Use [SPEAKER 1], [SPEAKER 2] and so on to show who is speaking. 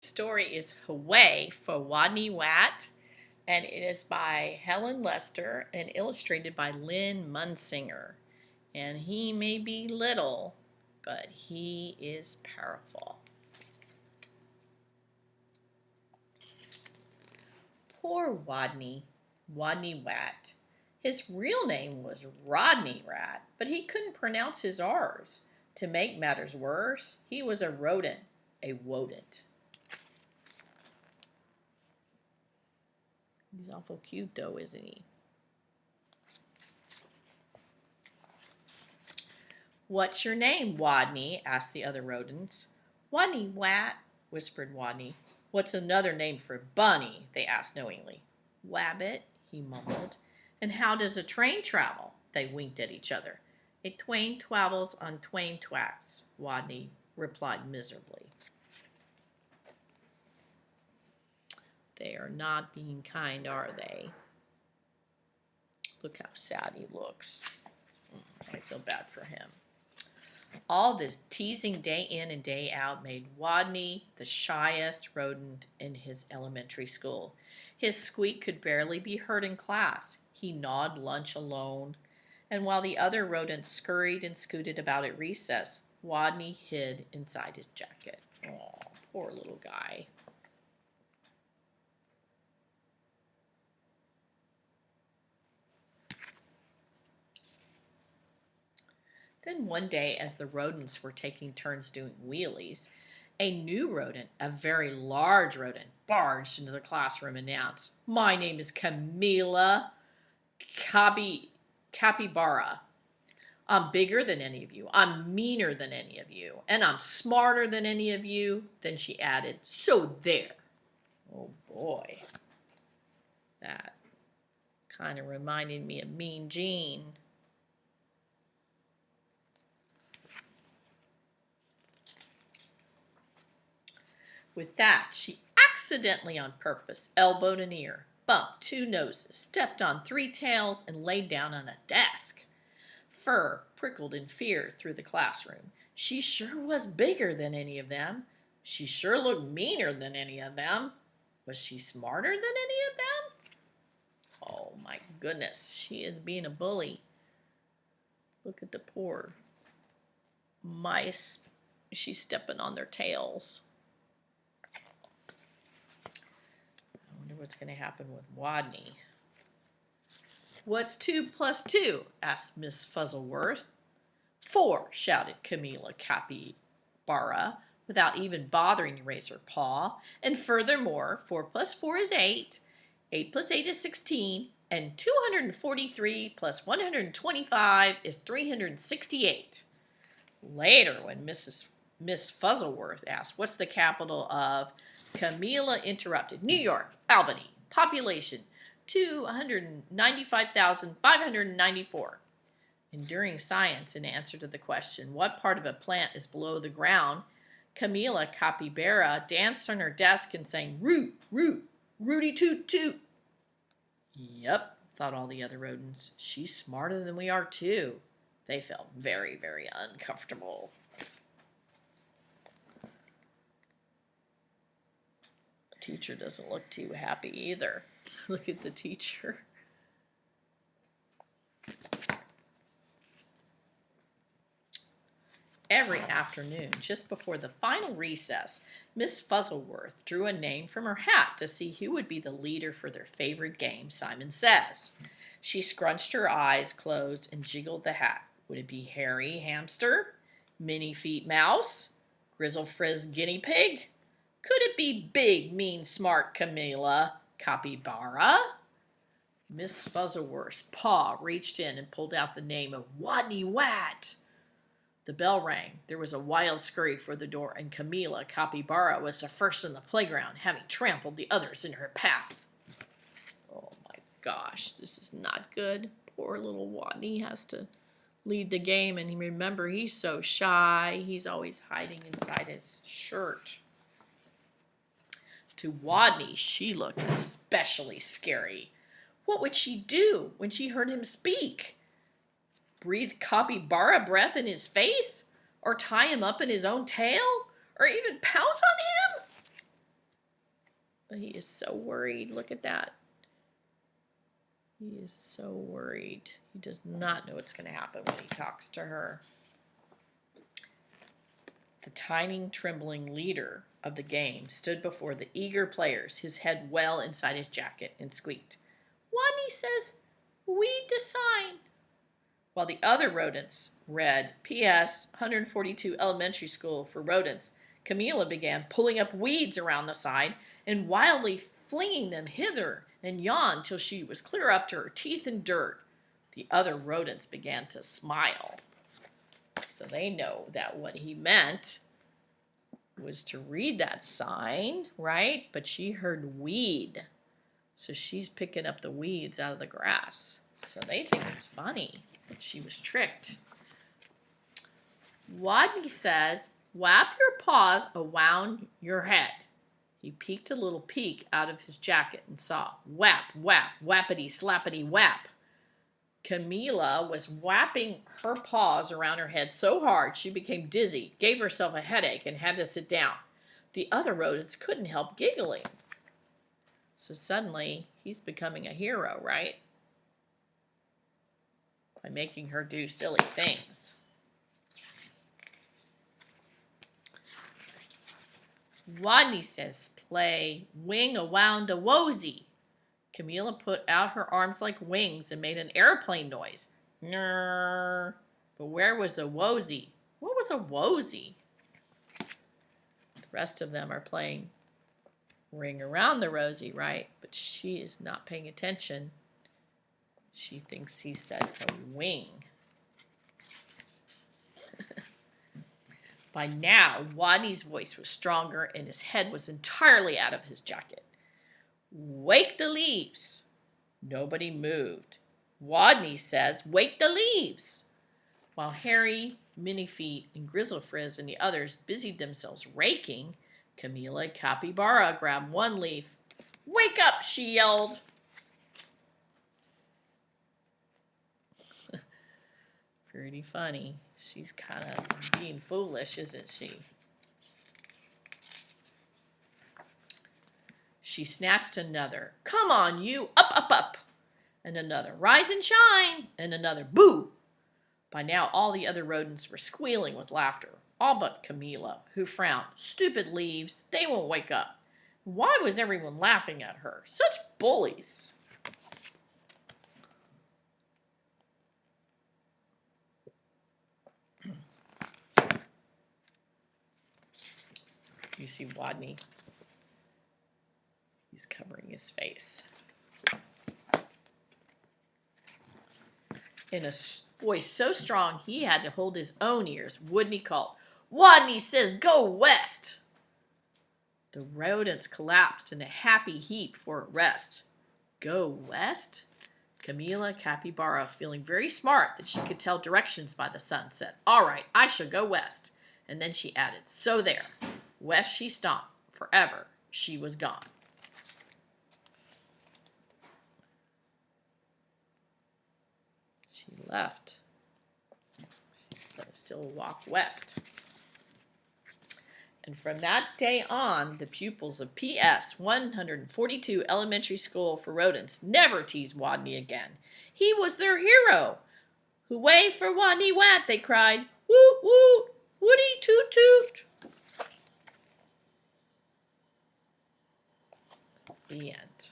[SPEAKER 1] Story is Hooway for Wodney Wat, and it is by Helen Lester and illustrated by Lynn Munsinger. And he may be little, but he is powerful. Poor Wodney Wat. His real name was Rodney Rat, but he couldn't pronounce his R's. To make matters worse, he was a rodent, a wodent. He's awful cute though, isn't he? What's your name, Wodney? Asked the other rodents. Wodney Wat, whispered Wodney. What's another name for bunny? They asked knowingly. Wabbit, he mumbled. And how does a train travel? They winked at each other. A twain twavels on twain twacks, Wodney replied miserably. They are not being kind, are they? Look how sad he looks. I feel bad for him. All this teasing day in and day out made Wodney the shyest rodent in his elementary school. His squeak could barely be heard in class. He gnawed lunch alone, and while the other rodents scurried and scooted about at recess, Wodney hid inside his jacket. Oh, poor little guy. Then one day, as the rodents were taking turns doing wheelies, a new rodent, a very large rodent, barged into the classroom and announced, My name is Camila Capybara. I'm bigger than any of you. I'm meaner than any of you. And I'm smarter than any of you. Then she added, So there. Oh boy. That kind of reminded me of Mean Gene. With that, she accidentally on purpose elbowed an ear, bumped two noses, stepped on three tails, and laid down on a desk. Fur prickled in fear through the classroom. She sure was bigger than any of them. She sure looked meaner than any of them. Was she smarter than any of them? Oh my goodness, she is being a bully. Look at the poor mice. She's stepping on their tails. What's going to happen with Wodney? What's 2 plus 2? Asked Miss Fuzzleworth. 4, shouted Camila Capybara, without even bothering to raise her paw. And furthermore, 4 plus 4 is 8, 8 plus 8 is 16, and 243 plus 125 is 368. Later, when Miss Fuzzleworth asked, What's the capital of... Camila interrupted. New York, Albany, population 295,594. Enduring science, in answer to the question, what part of a plant is below the ground, Camila Capybara danced on her desk and sang, Root, root, rooty toot toot. Yep, thought all the other rodents. She's smarter than we are, too. They felt very, very uncomfortable. Teacher doesn't look too happy either. Look at the teacher. Every afternoon, just before the final recess, Miss Fuzzleworth drew a name from her hat to see who would be the leader for their favorite game, Simon Says. She scrunched her eyes closed and jiggled the hat. Would it be Hairy Hamster? Minnie Feet Mouse? Grizzle Frizz Guinea Pig? Could it be big, mean, smart Camila Capybara? Miss Fuzzleworth's paw reached in and pulled out the name of Wodney Wat. The bell rang. There was a wild scurry for the door, and Camila Capybara was the first in the playground, having trampled the others in her path. Oh my gosh, this is not good. Poor little Wodney has to lead the game, and remember, he's so shy. He's always hiding inside his shirt. To Wodney, she looked especially scary. What would she do when she heard him speak? Breathe capybara breath in his face? Or tie him up in his own tail? Or even pounce on him? He is so worried. Look at that. He is so worried. He does not know what's going to happen when he talks to her. The tiny, trembling leader of the game stood before the eager players, his head well inside his jacket, and squeaked, "Wodney says, read the sign." While the other rodents read, "P.S. 142 Elementary School for Rodents," Camilla began pulling up weeds around the side and wildly flinging them hither and yon till she was clear up to her teeth in dirt. The other rodents began to smile. So they know that what he meant was to read that sign, right? But she heard weed. So she's picking up the weeds out of the grass. So they think it's funny, but she was tricked. Wodney says, "Wrap your paws around your head." He peeked a little peek out of his jacket and saw, whap, whap, whappity, slappity, whap. Camilla was whapping her paws around her head so hard she became dizzy, gave herself a headache, and had to sit down. The other rodents couldn't help giggling. So suddenly, he's becoming a hero, right? By making her do silly things. Wodney says, "Play Wing Around the Wosy." Camilla put out her arms like wings and made an airplane noise. Nrrr. But where was the wosy? What was a wosy? The rest of them are playing Ring Around the Rosy, right? But she is not paying attention. She thinks he said to wing. By now, Wodney's voice was stronger and his head was entirely out of his jacket. "Wake the leaves." Nobody moved. Wodney says, "Wake the leaves." While Harry, Minifeet, and Grizzlefrizz and the others busied themselves raking, Camilla Capybara grabbed one leaf. "Wake up," she yelled. Pretty funny. She's kind of being foolish, isn't she? She snatched another, "Come on, you, up, up, up," and another, "Rise and shine," and another, "Boo." By now, all the other rodents were squealing with laughter, all but Camilla, who frowned. "Stupid leaves, they won't wake up." Why was everyone laughing at her? Such bullies. You see Wodney. He's covering his face. In a voice so strong he had to hold his own ears, Wodney called, "Wodney says go west." The rodents collapsed in a happy heap for a rest. Go west? Camilla Capybara, feeling very smart that she could tell directions by the sun, said, "All right, I shall go west." And then she added, "So there." West she stomped. Forever she was gone. She left. She's going to still walk west. And from that day on, the pupils of P.S. 142 Elementary School for Rodents never teased Wodney again. He was their hero. "Hooway for Wodney Wat," they cried. "Woot woot, woody toot toot." The end.